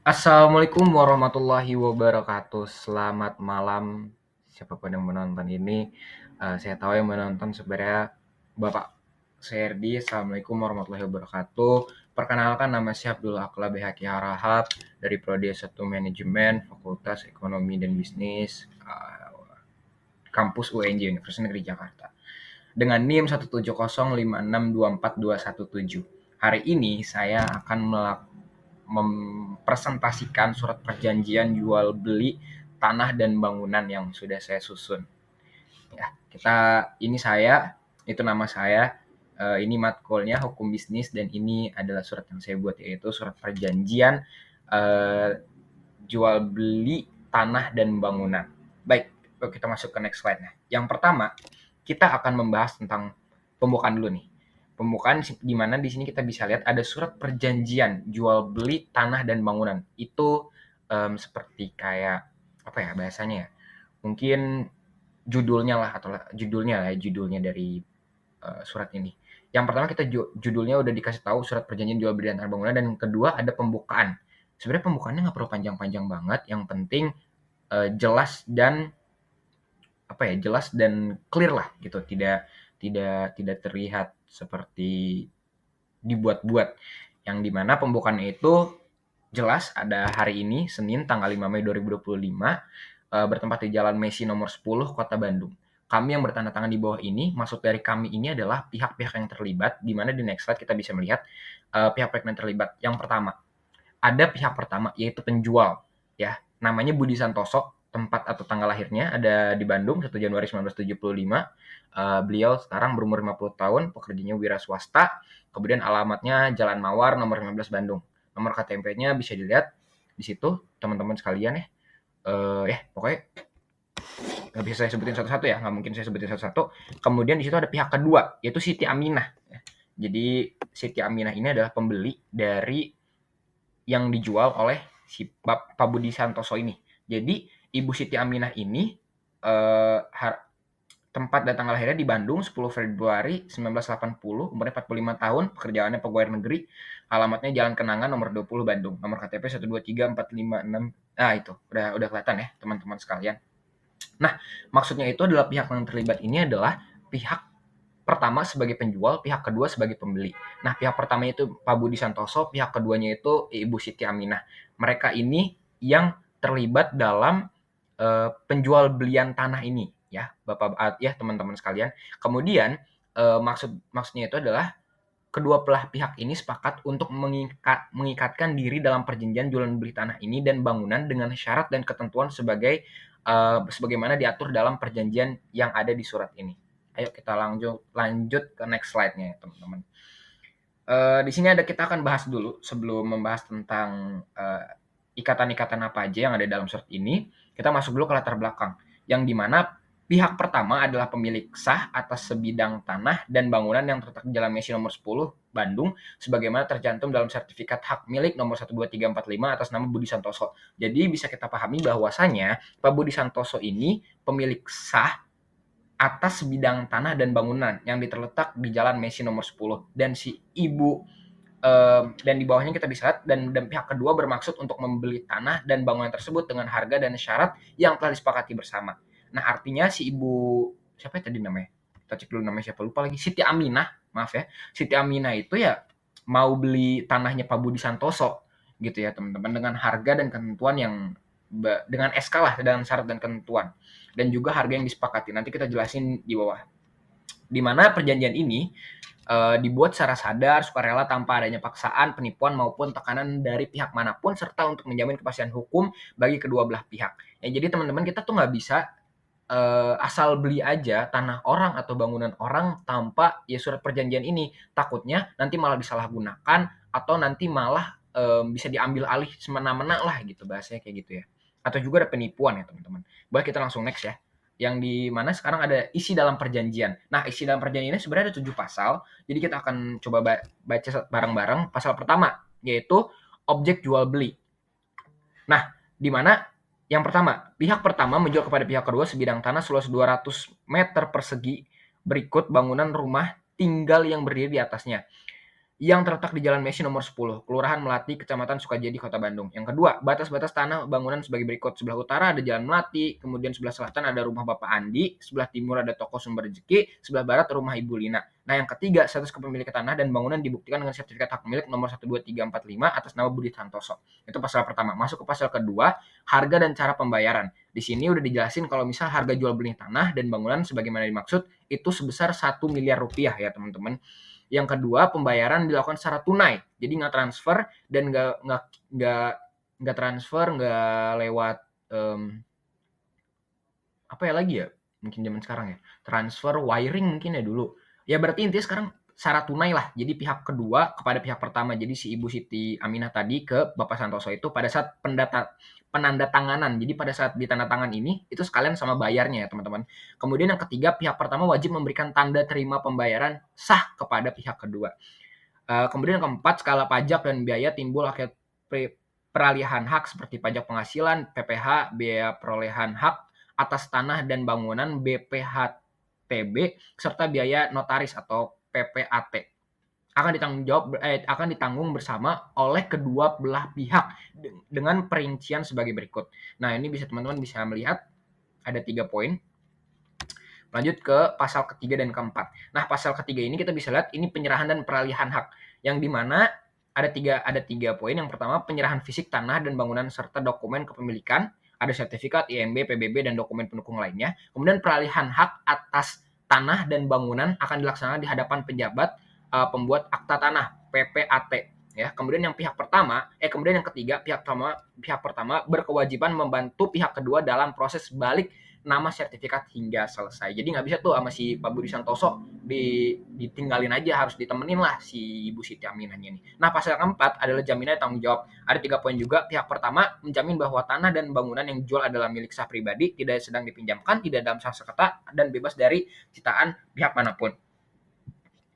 Assalamualaikum warahmatullahi wabarakatuh. Selamat malam siapapun yang menonton ini. Saya tahu yang menonton sebenarnya Bapak Serdi. Assalamualaikum warahmatullahi wabarakatuh. Perkenalkan, nama saya Abdul Akla BHQ Harahap dari Prodi S1 Manajemen Fakultas Ekonomi dan Bisnis, Kampus UNJ Universitas Negeri Jakarta. Dengan NIM 17056242117. Hari ini saya akan mempresentasikan surat perjanjian jual beli tanah dan bangunan yang sudah saya susun. Ya, itu nama saya, ini matkulnya hukum bisnis, dan ini adalah surat yang saya buat, yaitu surat perjanjian jual beli tanah dan bangunan. Baik, kita masuk ke next slide-nya. Yang pertama, kita akan membahas tentang pembukaan dulu nih. Pembukaan di mana di sini kita bisa lihat ada surat perjanjian jual beli tanah dan bangunan. Itu seperti kayak apa ya bahasanya ya? Mungkin judulnya lah, atau judulnya dari surat ini. Yang pertama, kita judulnya udah dikasih tahu surat perjanjian jual beli tanah bangunan, dan kedua ada pembukaan. Sebenarnya pembukaannya nggak perlu panjang-panjang banget, yang penting jelas dan jelas dan clear lah gitu, tidak tidak tidak terlihat seperti dibuat-buat. Yang dimana pembukaannya itu jelas, ada hari ini Senin tanggal 5 Mei 2025, bertempat di Jalan Messi nomor 10 Kota Bandung. Kami yang bertanda tangan di bawah ini, maksud dari kami ini adalah pihak-pihak yang terlibat, di mana di next slide kita bisa melihat pihak-pihak yang terlibat. Yang pertama, ada pihak pertama yaitu penjual, ya, namanya Budi Santoso. Tempat atau tanggal lahirnya ada di Bandung, 1 Januari 1975. Beliau sekarang berumur 50 tahun, pekerjaannya wira swasta. Kemudian alamatnya Jalan Mawar nomor 15 Bandung. Nomor KTP-nya bisa dilihat di situ, teman-teman sekalian ya. Pokoknya nggak bisa saya sebutin satu-satu ya, nggak mungkin saya sebutin satu-satu. Kemudian di situ ada pihak kedua, yaitu Siti Aminah. Jadi Siti Aminah ini adalah pembeli dari yang dijual oleh si Pak Budi Santoso ini. Jadi Ibu Siti Aminah ini eh, tempat dan tanggal lahirnya di Bandung 10 Februari 1980, umurnya 45 tahun, pekerjaannya pegawai negeri, alamatnya Jalan Kenangan nomor 20 Bandung, nomor KTP 123456. Nah, itu udah kelihatan ya teman-teman sekalian. Nah, maksudnya itu adalah pihak yang terlibat ini adalah pihak pertama sebagai penjual, pihak kedua sebagai pembeli. Nah, pihak pertama itu Pak Budi Santoso, pihak keduanya itu Ibu Siti Aminah. Mereka ini yang terlibat dalam penjual belian tanah ini, ya, Bapak ya teman-teman sekalian. Kemudian maksudnya itu adalah kedua belah pihak ini sepakat untuk mengikatkan diri dalam perjanjian jual beli tanah ini dan bangunan dengan syarat dan ketentuan sebagaimana diatur dalam perjanjian yang ada di surat ini. Ayo kita lanjut ke next slide-nya ya, teman-teman. Di sini kita akan bahas dulu sebelum membahas tentang ikatan-ikatan apa aja yang ada dalam surat ini. Kita masuk dulu ke latar belakang, yang dimana pihak pertama adalah pemilik sah atas sebidang tanah dan bangunan yang terletak di Jalan Messi nomor 10 Bandung, sebagaimana tercantum dalam sertifikat hak milik nomor 12345 atas nama Budi Santoso. Jadi bisa kita pahami bahwasanya Pak Budi Santoso ini pemilik sah atas sebidang tanah dan bangunan yang terletak di Jalan Messi nomor 10, dan si ibu dan di bawahnya kita bisa lihat, dan pihak kedua bermaksud untuk membeli tanah dan bangunan tersebut dengan harga dan syarat yang telah disepakati bersama. Nah, artinya si ibu siapa ya tadi namanya? Kita cek dulu namanya siapa, lupa lagi. Siti Aminah, maaf ya. Siti Aminah itu ya mau beli tanahnya Pak Budi Santoso gitu ya, teman-teman, dengan harga dan ketentuan yang dengan SK lah, dengan syarat dan ketentuan, dan juga harga yang disepakati. Nanti kita jelasin di bawah. Di mana perjanjian ini dibuat secara sadar, sukarela, tanpa adanya paksaan, penipuan maupun tekanan dari pihak manapun, serta untuk menjamin kepastian hukum bagi kedua belah pihak. Ya, jadi teman-teman, kita tuh nggak bisa asal beli aja tanah orang atau bangunan orang tanpa ya surat perjanjian ini. Takutnya nanti malah disalahgunakan, atau nanti malah bisa diambil alih semena-mena lah gitu, bahasanya kayak gitu ya. Atau juga ada penipuan ya teman-teman. Boleh kita langsung next ya. Yang di mana sekarang ada isi dalam perjanjian. Nah, isi dalam perjanjian ini sebenarnya ada 7 pasal. Jadi kita akan coba baca bareng-bareng. Pasal pertama yaitu objek jual beli. Nah, di mana yang pertama, pihak pertama menjual kepada pihak kedua sebidang tanah seluas 200 meter persegi berikut bangunan rumah tinggal yang berdiri di atasnya. yang terletak di Jalan Mesi nomor 10, Kelurahan Melati, Kecamatan Sukajadi, Kota Bandung. Yang kedua, batas-batas tanah bangunan sebagai berikut. Sebelah utara ada Jalan Melati, kemudian sebelah selatan ada rumah Bapak Andi, sebelah timur ada toko Sumber Rezeki, sebelah barat rumah Ibu Lina. Nah, yang ketiga, status kepemilikan tanah dan bangunan dibuktikan dengan sertifikat hak milik nomor 12345 atas nama Budi Santoso. Itu pasal pertama. Masuk ke pasal kedua, harga dan cara pembayaran. Di sini udah dijelasin kalau misal harga jual beli tanah dan bangunan sebagaimana dimaksud itu sebesar 1 miliar rupiah ya teman-teman. Yang kedua, pembayaran dilakukan secara tunai, jadi nggak transfer dan nggak transfer, nggak lewat apa ya lagi ya? Mungkin zaman sekarang ya, transfer wiring mungkin ya dulu. Ya berarti intinya sekarang secara tunai lah. Jadi pihak kedua kepada pihak pertama. Jadi si Ibu Siti Aminah tadi ke Bapak Santoso itu pada saat penandatanganan. Jadi pada saat ditandatangan ini itu sekalian sama bayarnya ya teman-teman. Kemudian yang ketiga, pihak pertama wajib memberikan tanda terima pembayaran sah kepada pihak kedua. Kemudian yang keempat, skala pajak dan biaya timbul akibat peralihan hak seperti pajak penghasilan, PPh, biaya perolehan hak atas tanah dan bangunan, BPHTB, serta biaya notaris atau PPAT akan ditanggung bersama oleh kedua belah pihak dengan perincian sebagai berikut. Nah, ini teman-teman bisa melihat ada 3 poin. Lanjut ke pasal ketiga dan keempat. Nah, pasal ketiga ini kita bisa lihat ini penyerahan dan peralihan hak, yang dimana ada tiga poin. Yang pertama, penyerahan fisik tanah dan bangunan serta dokumen kepemilikan, ada sertifikat, IMB, PBB, dan dokumen pendukung lainnya. Kemudian peralihan hak atas tanah dan bangunan akan dilaksanakan di hadapan pejabat pembuat akta tanah, PPAT. Ya, kemudian yang ketiga, pihak pertama berkewajiban membantu pihak kedua dalam proses balik nama sertifikat hingga selesai. Jadi nggak bisa tuh sama si Pak Budi Santoso ditinggalin aja, harus ditemenin lah si Ibu Siti Aminahnya nih. Nah, pasal keempat adalah jaminan tanggung jawab. Ada 3 poin juga. Pihak pertama menjamin bahwa tanah dan bangunan yang dijual adalah milik sah pribadi, tidak sedang dipinjamkan, tidak dalam sah sengketa, dan bebas dari sitaan pihak manapun.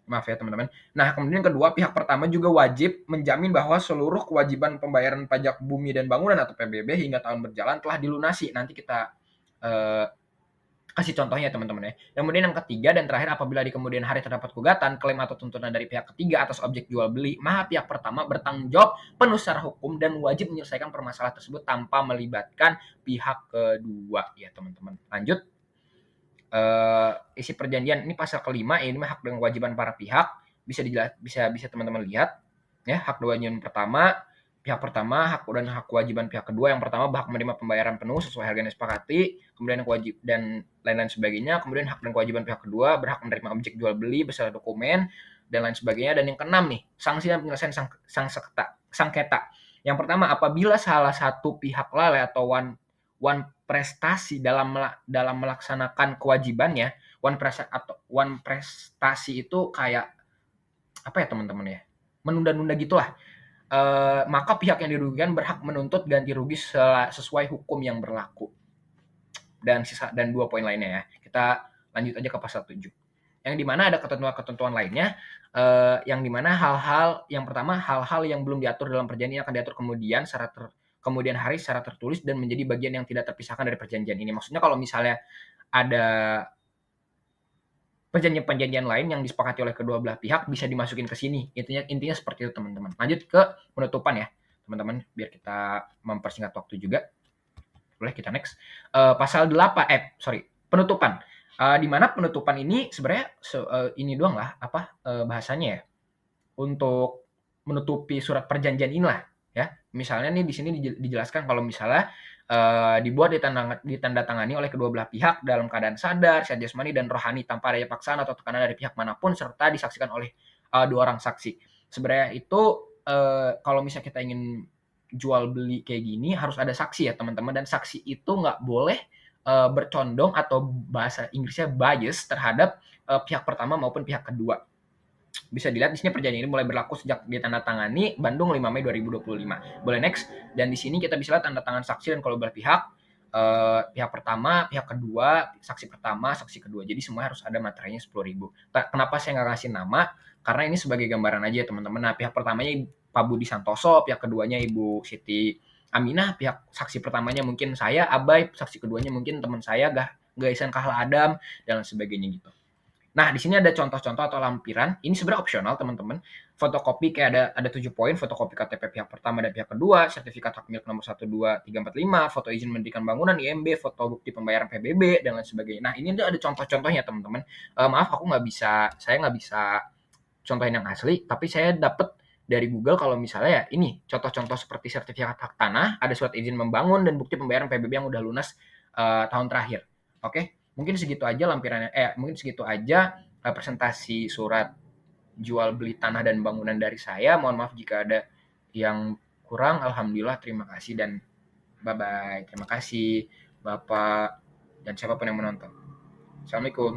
Maaf ya teman-teman. Nah, kemudian kedua, pihak pertama juga wajib menjamin bahwa seluruh kewajiban pembayaran pajak bumi dan bangunan atau PBB hingga tahun berjalan telah dilunasi. Nanti kita kasih contohnya teman-teman ya. Kemudian yang ketiga dan terakhir, apabila di kemudian hari terdapat gugatan, klaim atau tuntutan dari pihak ketiga atas objek jual beli, maka pihak pertama bertanggung jawab penuh secara hukum dan wajib menyelesaikan permasalahan tersebut tanpa melibatkan pihak kedua ya teman-teman. Lanjut. Isi perjanjian ini pasal kelima, ini hak dan kewajiban para pihak, bisa teman-teman lihat ya. Hak kewajiban pertama, pihak pertama, hak dan hak kewajiban pihak kedua. Yang pertama, hak menerima pembayaran penuh sesuai harga yang disepakati, kemudian kewajib dan lain-lain sebagainya. Kemudian hak dan kewajiban pihak kedua, berhak menerima objek jual beli beserta dokumen dan lain sebagainya. Dan yang keenam nih, sanksi dan penyelesaian sengketa. Yang pertama, apabila salah satu pihak lalai atau one prestasi dalam melaksanakan kewajibannya. One prestasi itu kayak apa ya teman-teman ya, menunda-nunda gitulah. Maka pihak yang dirugikan berhak menuntut ganti rugi sesuai hukum yang berlaku. Dan 2 poin lainnya ya. Kita lanjut aja ke pasal 7. Yang dimana ada ketentuan-ketentuan lainnya, yang dimana yang pertama, hal-hal yang belum diatur dalam perjanjian akan diatur kemudian hari secara tertulis dan menjadi bagian yang tidak terpisahkan dari perjanjian ini. Maksudnya kalau misalnya ada perjanjian-perjanjian lain yang disepakati oleh kedua belah pihak bisa dimasukin ke sini. Intinya seperti itu teman-teman. Lanjut ke penutupan ya teman-teman, biar kita mempersingkat waktu juga. Boleh kita next. Pasal 8 penutupan. Di mana penutupan ini sebenarnya ini doang lah bahasanya ya. Untuk menutupi surat perjanjian inilah ya. Misalnya nih di sini dijelaskan kalau misalnya dibuat ditandatangani oleh kedua belah pihak dalam keadaan sadar, sehat jasmani dan rohani tanpa adanya paksaan atau tekanan dari pihak manapun serta disaksikan oleh 2 orang saksi. Sebenarnya itu kalau misalnya kita ingin jual beli kayak gini harus ada saksi ya teman-teman, dan saksi itu nggak boleh bercondong atau bahasa Inggrisnya bias terhadap pihak pertama maupun pihak kedua. Bisa dilihat di sini perjanjian ini mulai berlaku sejak ditandatangani Bandung 5 Mei 2025. Boleh next. Dan di sini kita bisa lihat tanda tangan saksi dan kalau belah pihak, pihak pertama, pihak kedua, saksi pertama, saksi kedua. Jadi semua harus ada materinya 10.000. Kenapa saya nggak ngasih nama? Karena ini sebagai gambaran aja teman-teman. Nah, pihak pertamanya Pak Budi Santoso, pihak keduanya Ibu Siti Aminah, pihak saksi pertamanya mungkin saya, Abai, saksi keduanya mungkin teman saya, Gaisan Kahla Adam, dan sebagainya gitu. Nah, di sini ada contoh-contoh atau lampiran, ini sebenarnya opsional teman-teman. Fotokopi kayak ada 7 poin, fotokopi KTP pihak pertama dan pihak kedua, sertifikat hak milik nomor 12345, foto izin mendirikan bangunan IMB, foto bukti pembayaran PBB dan lain sebagainya. Nah, ini ada contoh-contohnya teman-teman. Maaf aku nggak bisa, saya nggak bisa contohin yang asli, tapi saya dapat dari Google kalau misalnya ya ini contoh-contoh seperti sertifikat hak tanah, ada surat izin membangun dan bukti pembayaran PBB yang udah lunas tahun terakhir. Oke, mungkin segitu aja lampirannya. Mungkin segitu aja presentasi surat jual beli tanah dan bangunan dari saya. Mohon maaf jika ada yang kurang. Alhamdulillah, terima kasih dan bye bye. Terima kasih Bapak dan siapapun yang menonton. Assalamualaikum.